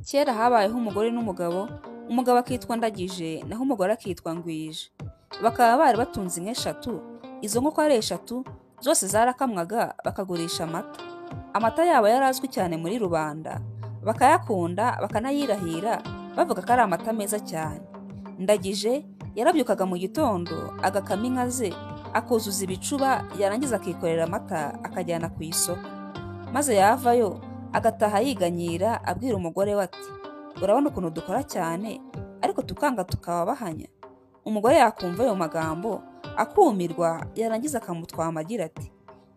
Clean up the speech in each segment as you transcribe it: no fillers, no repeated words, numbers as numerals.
Kera habayeho umugore n'umugabo, umugabo akitwa Ndagije naho umugore akitwa Ngwije. Bakaba bari batunze inka eshatu, izo nka uko ari eshatu zose zarakamwaga bakagurisha amata. Amata yabo yari azwi cyane muri rubanda, bakayakunda bakanayirahira bavuga ko ari amata meza cyane. Ndagije yarabyukaga mu gitondo agakama inka ze, akuzuza ibicuba, yarangiza akikorera amata akajyana ku isoko. Maze yavayo agataha yiganyira abwira umugore we ati, urabona ukuntu dukora cyane ariko tukanga tukabahanya. Umugore yakumva ayo magambo akumirwa, yarangiza akamutwama agira ati,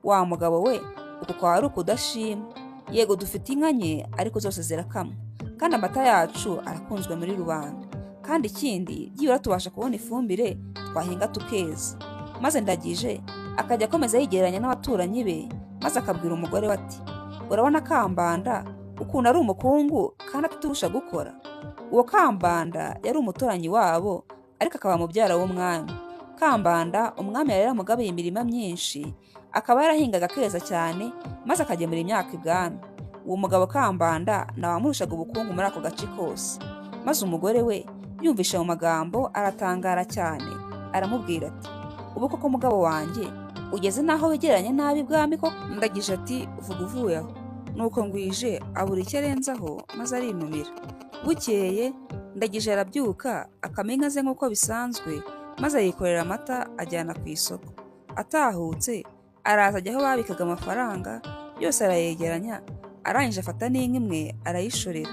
wa mugabo we, uku kwa ari ukudashima. Yego dufite inka nke ariko zose zirakamwa, kandi amata yacu arakunzwe muri rubanda, kandi ikindi byibura tubasha kubona ifumbire twahinga tukeza. Maze Ndagije akajya akomeza yigereranya n'abaturanyi be, maze akabwira umugore we ati, urabona Kambanda ukuntu ari umukungu kandi atuturusha gukora. Uwo Kambanda yari umuturanyi wabo ariko akaba mubyara w'umwami. Kambanda umwami yari yaramugabiye imirima myinshi, akaba yarahingaga akeza cyane maze akagemura imyaka ibwami. Uwo mugabo Kambanda nawe amurushaga ubukungu muri ako gace kose. Maze umugore we yumvishe mu magambo aratangara cyane, aramubwira ati, ubu koko mugabo wanjye ugeze naho wegeranye nabi ibwami koko? Ndagije ati, uvuga uvuye aho. Nuko Ngwije abura icyo arenzaho maze arinumira. Bukeye Ndagije arabyuka akama inka ze nk'uko bisanzwe, maze yikorera amata ajyana ku isoko. Atahutse araza ajya aho babikaga amafaranga yose arayegeranya, arangije afata n'inka imwe arayishorera.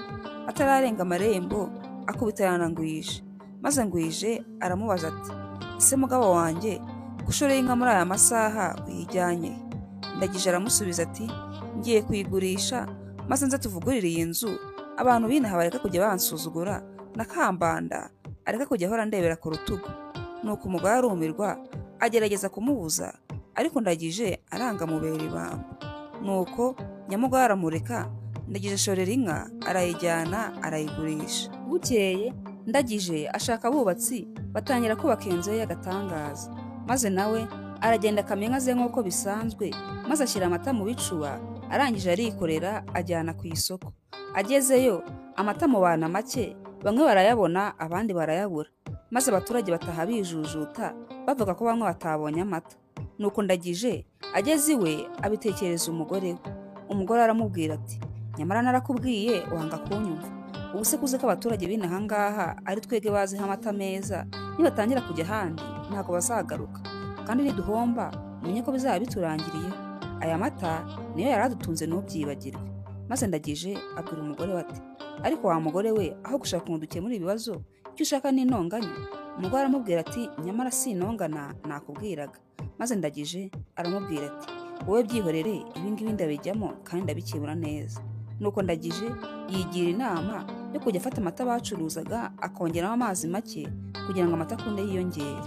Atararenga amarembo akubitana na Ngwije, maze Ngwije aramubaza ati, ese mugabo wanjye gushorera inka muri aya masaha uyijyanye? Ndagije aramusubiza ati, ngiye kuyigurisha maze nze tuvugurire iyi nzu, abantu b'inaha bareka kujya bansuzugura, na Kambanda areka kujya ahora ndebera ku rutugu. Nuko umugore arumirwa agerageza kumubuza, ariko Ndagije aranga amubera ibamba. Nuko nyamugore aramureka, Ndagije ashorera inka arayijyana arayigurisha. Bukeye Ndagije ashaka abubatsi batangira kubaka inzu ye y'agatangaza, maze nawe aragenda akamya inka ze nk'uko bisanzwe, maze ashyira amata mu bicuba, arangije arikorera ajyana ku isoko. Agezeyo amata mubana make, bamwe barayabona abandi barayabura, maze abaturage bataha bijujuta bavuga ko bamwe batabonye amata. Nuko Ndagije ageze iwe abitekereza umugore we. Umugore aramubwira ati, nyamara narakubwiye wanga kunyumva. Ubu se kuze ko abaturage b'inaha ngaha ari twebwe baziho amata meza, nibatangira kujya ahandi ntabwo bazagaruka, kandi niduhomba umenye ko bizaba biturangiriyeho. Aya mata niyo yaradutunze ntubyibagirwe. Maze Ndagije abwira umugore we ati, ariko wa mugore we, aho gushaka ngo dukemure ibibazo, icyo ushaka ni intonganya. Umugore aramubwira ati, nyamara si intongana nakubwiraga. Maze Ndagije aramubwira ati, wowe byihorere, ibingibi ndabijyamo kandi ndabikemura neza. Nuko Ndagije yigira inama yo kujya afata amata bacuruzaga akongeramo amazi make kugira ngo amata akunde yiyongere.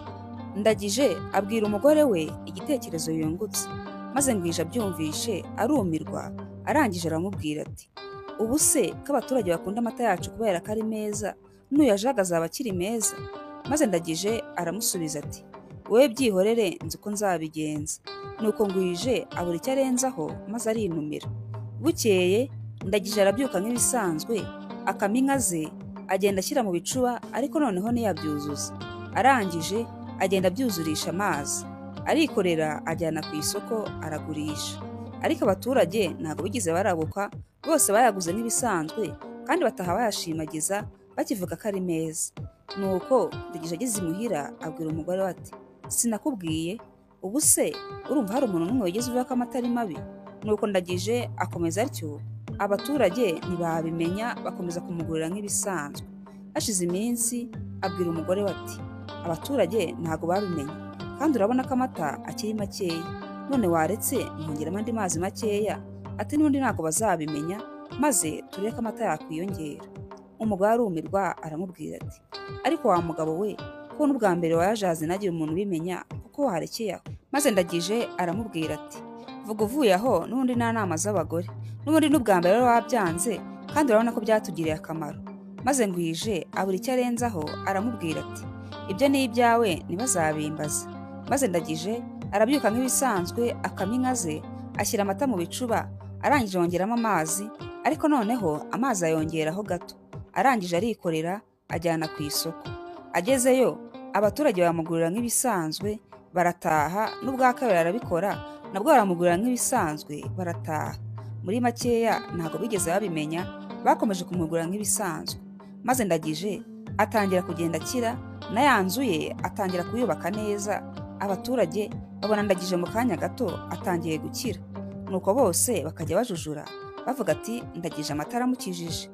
Ndagije abwira umugore we igitekerezo yungutse, maze Ngwije abyumvishe arumirwa, arangije aramubwira ati, ubu se ko abaturage bakunda amata yacu kubera ko ari meza, nuyajaga azaba akiri meza? Maze Ndagije aramusubiza ati, wowe byihorere, nzi uko nzabigenza. Nuko Ngwije abura icyo arenzaho maze arinumira. Bukeye Ndagije arabyuka nk'ibisanzwe, akama inka ze agenda ashyira mu bicuba, ariko noneho ntiyabyuzuza. Arangije agenda abyuzurisha amazi, arikorera ajyana ku isoko aragurisha. Ariko abaturage ntabwo bigize barabukwa, bose bayaguze nk'ibisanzwe kandi bataha bayashimagiza bakivuga ko ari meza. Nuko Ndagije ageze imuhira abwira umugore we ati, sinakubwiye? Ubu se urumva hari umuntu n'umwe wigeze uvuga ko amata ari mabi? Nuko Ndagije akomeza atyo, abaturage ntibabimenya, bakomeza kumugurira nk'ibisanzwe. Hashize iminsi abwira umugore we ati, abaturage ntabwo babimenye, kandi urabona ko amata akiri makeya, none waretse nkongeramo andi mazi makeya, ati n'ubundi ntabwo bazabimenya, maze turebe ko amata yakwiyongera. Umugore arumirwa aramubwira ati, ariko wa mugabo we, ko n'ubwa mbere wayajaze ntagire umuntu ubimenya, kuko warekeye aho? Maze Ndagije aramubwira ati, vuga uvuye aho, n'ubundi nta nama z'abagore, n'ubundi n'ubwa mbere rero wabyanze, kandi urabona ko byatugiriye akamaro. Maze Ngwije abura icyo arenzaho aramubwira ati, ibyo ni ibyawe ntibazabimbaze. Maze Ndagije arabyuka nk'ibisanzwe, akama inka ze, ashyira amata mu bicuba, arangije yongeramo amazi, ariko noneho amazi ayongeraho gato, arangije arikorera ajyana ku isoko. Agezeyo abaturage baramugurira nk'ibisanzwe barataha, n'ubwa kabiri arabikora nabwo baramugurira nk'ibisanzwe barataha. Muri makeya ntabwo bigeze babimenya, bakomeje kumugurira nk'ibisanzwe, maze Ndagije atangira kugenda akira, na ya nzu ye atangira kuyubaka neza. Abaturage babona Ndagije mu kanya gato atangiye gukira, nuko bose bakajya bajujura bavuga ati Ndagije amata aramukijije.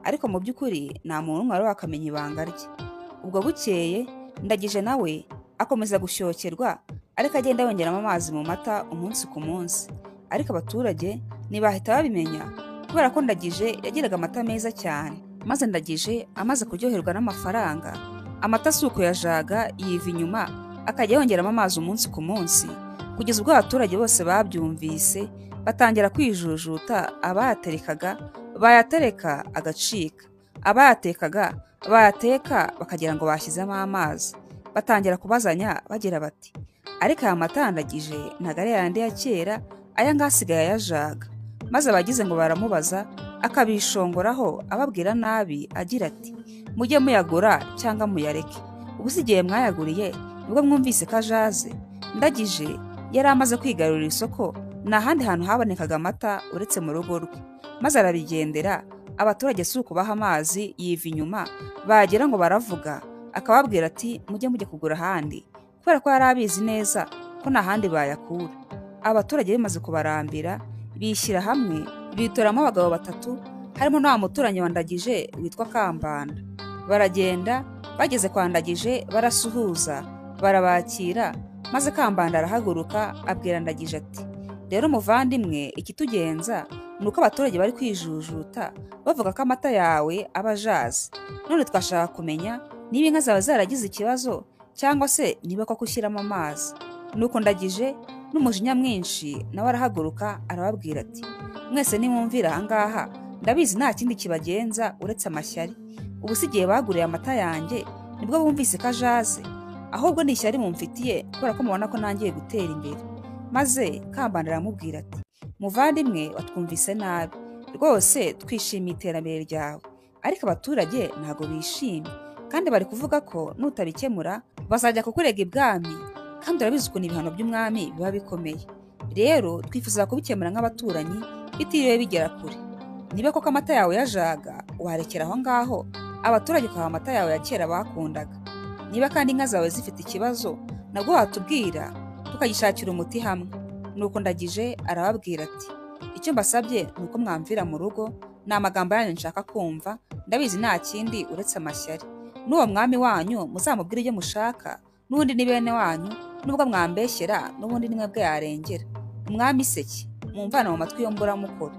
Ariko mu by'ukuri nta muntu umwe wari wakamenya ibanga rye. Ubwo bukeye Ndagije nawe akomeza gushokerwa, ariko agenda yongeramo amazi mu mata umunsi ku munsi. Ariko abaturage ntibahita babimenya kubera ko Ndagije yagiraga amata meza cyane. Maze Ndagije amaze kuryoherwa n'amafaranga, amata si uko yajaga yiva inyuma akajya yongeramo amazi umunsi ku munsi, kugeza ubwo abaturage bose babyumvise batangira kwijujuta. Abayaterekaga bayatereka agacika, abayatekaga bayateka bakagira ngo bashyizemo amazi. Batangira kubazanya bagira bati ariko aya mata ya Ndagije ntabwo ari yayandi ya kera, aya ngasigaye ayajaga. Maze abagize ngo baramubaza akabishongoraho ababwira nabi agira ati mujye muyagura cyangwa muyareke, ubu si igihe mwayaguriye nibwo mwumvise ko ajaze. Ndagije yari amaze kwigarurira isoko, nta handi hantu habonekaga amata uretse mu rugo rwe. Maze arabigendera, abaturage si ukubaha amazi yiva inyuma, bagira ngo baravuga akababwira ati mujye kugura ahandi, kubera ko yari abizi neza ko nta handi bayakura. Abaturage bimaze kubarambira bishyira hamwe, bitoramo abagabo 3 harimo na wa muturanyi wa Ndagije witwa Kambanda. Baragenda, bageze kwa Ndagije barasuhuza, barabakira. Maze Kambanda arahaguruka abwira Ndagije ati rero muvandimwe, ikitugenza ni uko abaturage bari kwijujuta bavuga ko amata yawe aba ajaze. None twashaka kumenya niba inka zawe zaragize ikibazo cyangwa se niba ko kushyiramo amazi. Nuko Ndagije n'umujinya mwinshi nawe arahaguruka arababwira ati mwese nimwumvira ahangaha, ndabizi nta kindi kibagenza uretse amashyari. Ubu si igihe baguriye amata yanjye nibwo bumvise ko ajaze, ahubwo ni ishyari mumfitiye kubera ko mubona ko nangiye gutera imbere. Maze Kambanda aramubwira ati muvandimwe, watwumvise nabi rwose, twishimiye iterambere ryawe, ariko abaturage ntago bishimye kandi bari kuvuga ko nutabikemura bazajya kukurega ibwami, kandi urabizi ukuntu ibihano by'umwami biba bikomeye. Rero twifuza kubikemura nk'abaturanyi bitiriwe bigera kure. Niba koko amata yawe yajaga, warekera aho ngaho abaturage ukaha amata yawe ya kera bakundaga. Niba kandi inka zawe zifite ikibazo, nabwo watubwira tukagishakira umuti hamwe. Nuko Ndagije arababwira ati icyo mbasabye ni uko mwamvira mu rugo, ni amagambo yanyu nshaka kumva, ndabizi nta kindi uretse amashyari. N'uwo mwami wanyu muzamubwire ibyo mushaka, n'ubundi ni bene wanyu, nubwo mwambeshyera n'ubundi ni mwebwe yarengera. Umwami Seki mumvana mu matwi yo mburamukoro.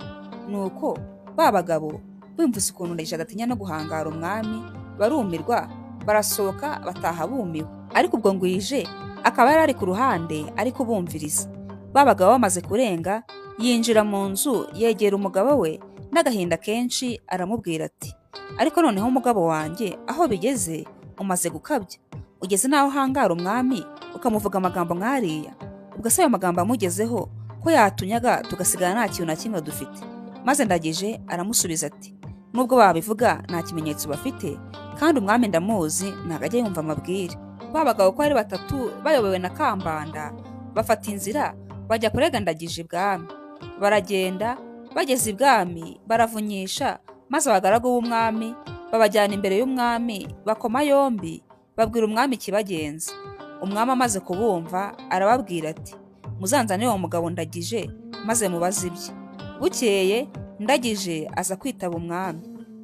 Nuko ba bagabo bumvise ukuntu Ndagije adatinya no guhangara umwami, barumirwa barasohoka bataha bumiwe. Ariko ubwo Ngwije akaba yari ari ku ruhande ari kubumviriza. Ba bagabo bamaze kurenga, yinjira mu nzu yegera umugabo we n'agahinda kenshi aramubwira ati ariko noneho umugabo wanjye aho bigeze umaze gukabya, ugeze naho hangara umwami ukamuvuga amagambo nk'ariya. Ubwo se ayo magambo amugezeho ko yatunyaga tugasigara nta kintu na kimwe dufite? Maze Ndagije aramusubiza ati nubwo babivuga nta kimenyetso bafite, kandi umwami ndamuzi ntabwo ajya yumva amabwire. Ba bagabo ko ari 3 bayobowe na Kambanda bafata inzira bajya kurega Ndagije ibwami. Baragenda, bageze ibwami baravunyisha, maze abagaragu b'umwami babajyana imbere y'umwami bakoma yombi, babwira umwami ikibagenza. Umwami amaze kubumva arababwira ati muzanzanire uwo mugabo Ndagije maze mubaze ibye. Bukeye Ndagije aza kwitaba umwami,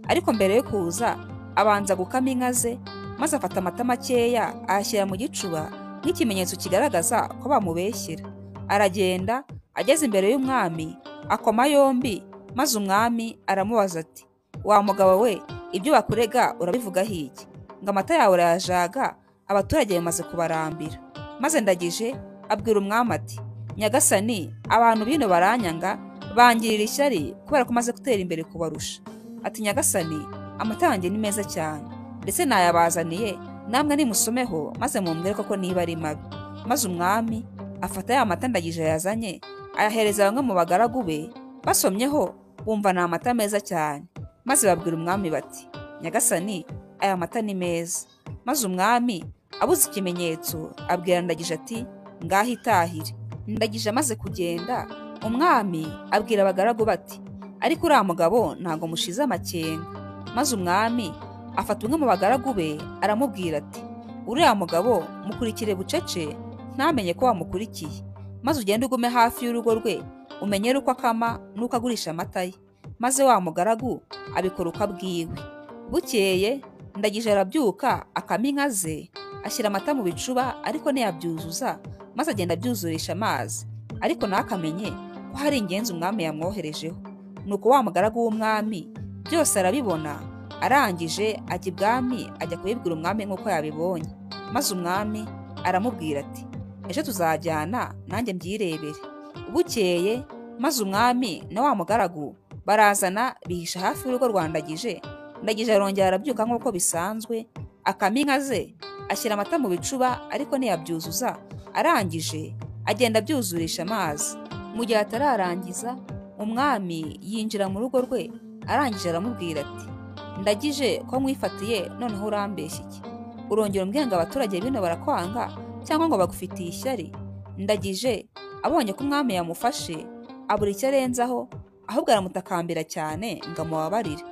ariko mbere yo kuza abanza gukama inka ze, maze afata amata makeya ayashyira mu gicuba nk'ikimenyetso kigaragaza ko bamubeshyera. Aragenda, ageze imbere y'umwami akoma yombi, maze umwami aramubaza ati wa mugabo we, ibyo bakurega urabivugaho iki? Ngo amata yawe urayajaga, abaturage bamaze kubarambira. Maze Ndagije abwira umwami ati nyagasani, abantu bino baranyanga, bangirira ishyari kubera ko maze gutera imbere kubarusha. Ati nyagasani, amata yanjye ni meza cyane, ndetse nayabazaniye, namwe nimusomeho maze mumbwire koko niba ari mabi. Maze umwami afata ya mata Ndagije yazanye ayahereza bamwe mu bagaragu be. Basomyeho bumva ni amata meza cyane, maze babwira umwami bati, nyagasani, aya mata ni meza. Maze umwami abuze ikimenyetso abwira Ndagije ati, ngaho itahire. Ndagije amaze kugenda, umwami abwira abagaragu bati, ariko uriya mugabo ntago mushize amakenga. Maze umwami afata umwe mu bagaragu be aramubwira ati, uriya mugabo mukurikire bucece ntamenye ko wamukurikiye, maze ugende ugume hafi y'urugo rwe umenyere uko akama n'uko agurisha amata ye. Maze wa mugaragu abikora uko abwiwe. Bukeye Ndagije arabyuka akama inka ze, ashyira amata mu bicuba ariko ntiyabyuzuza, maze agenda abyuzurisha amazi, ariko ntakamenye ko hari ingenzi umwami yamwoherejeho. Nuko wa mugaragu w'umwami byose arabibona, arangije ajya ibwami ajya kubibwira umwami nk'uko yabibonye. Maze umwami aramubwira ati, ejo tuzajyana nanjye mbyirebere. Bukeye maze umwami na wa mugaragu barazana bihisha hafi y'urugo rwa Ndagije. Ndagije arongera arabyuka nk'uko bisanzwe, akama inka ze, ashyira amata mu bicuba ariko ntiyabyuzuza, arangije agenda abyuzurisha amazi. Mu gihe atararangiza, umwami yinjira mu rugo rwe, arangije aramubwira ati, Ndagije ko mwifatiye noneho urambeshya iki? Urongera umbwira ngo abaturage bino barakwanga cyangwa ngo bagufitiye ishyari? Ndagije abonye ko umwami yamufashe abura icyo arenzaho, ahubwo aramutakambira cyane ngo amubabarire.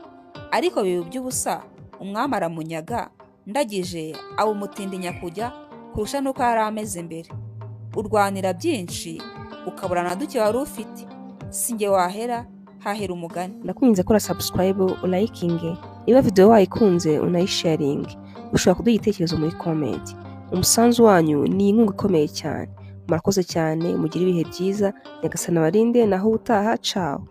Ariko biba by'ubusa, umwami aramunyaga. Ndagije aba umutindi nyakujya kurusha n'uko yari ameze mbere. Urwanira byinshi ukabura na duke wari ufite. Si nge wahera, hahera umugani. Ndakunze kora subscribe, ulayikinge, niba video wayikunze unayisharinge. Ushobora kuduha igitekerezo muri comment. Umusanzu wanyu ni inkunga ikomeye cyane. Murakoze cyane, mugire ibihe byiza, nyagasani abarinde, naho utaha, ciao.